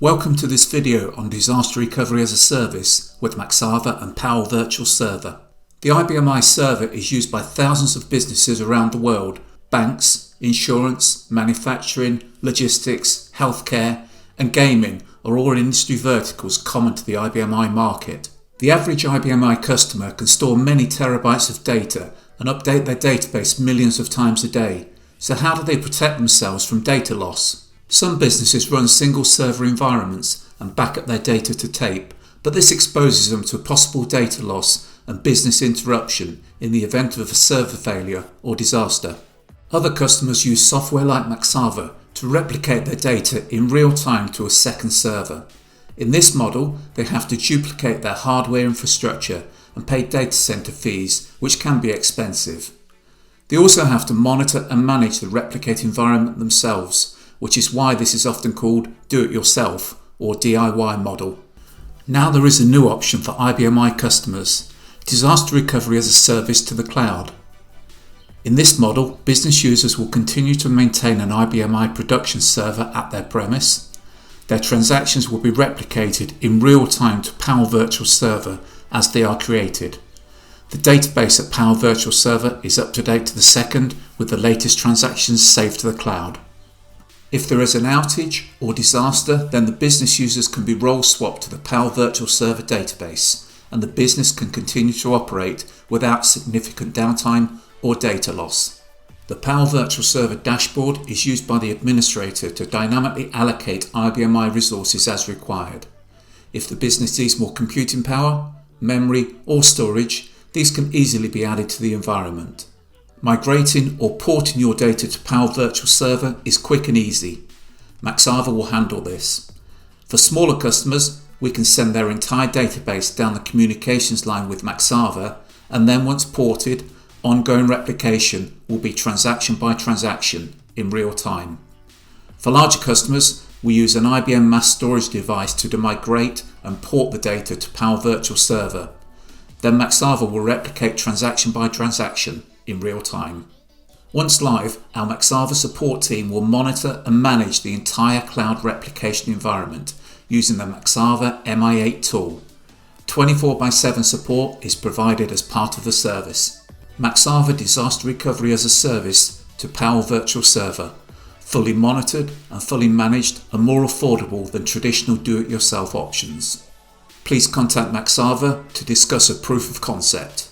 Welcome to this video on Disaster Recovery as a Service with Maxava and Power Virtual Server. The IBM server is used by thousands of businesses around the world. Banks, insurance, manufacturing, logistics, healthcare and gaming are all industry verticals common to the IBM market. The average IBM customer can store many terabytes of data and update their database millions of times a day. So how do they protect themselves from data loss? Some businesses run single server environments and back up their data to tape, but this exposes them to possible data loss and business interruption in the event of a server failure or disaster. Other customers use software like Maxava to replicate their data in real time to a second server. In this model, they have to duplicate their hardware infrastructure and pay data center fees, which can be expensive. They also have to monitor and manage the replicate environment themselves, which is why this is often called do-it-yourself or DIY model. Now there is a new option for IBM customers, Disaster Recovery as a Service to the cloud. In this model, business users will continue to maintain an IBM production server at their premise. Their transactions will be replicated in real time to Power Virtual Server as they are created. The database at Power Virtual Server is up to date to the second with the latest transactions saved to the cloud. If there is an outage or disaster, then the business users can be role swapped to the Power Virtual Server database and the business can continue to operate without significant downtime or data loss. The Power Virtual Server dashboard is used by the administrator to dynamically allocate IBM resources as required. If the business needs more computing power, memory or storage, these can easily be added to the environment. Migrating or porting your data to Power Virtual Server is quick and easy. Maxava will handle this. For smaller customers, we can send their entire database down the communications line with Maxava, and then once ported, ongoing replication will be transaction by transaction in real time. For larger customers, we use an IBM mass storage device to migrate and port the data to Power Virtual Server. Then Maxava will replicate transaction by transaction in real time. Once live, our Maxava support team will monitor and manage the entire cloud replication environment using the Maxava MI8 tool. 24/7 support is provided as part of the service. Maxava Disaster Recovery as a Service to Power Virtual Server, fully monitored and fully managed and more affordable than traditional do-it-yourself options. Please contact Maxava to discuss a proof of concept.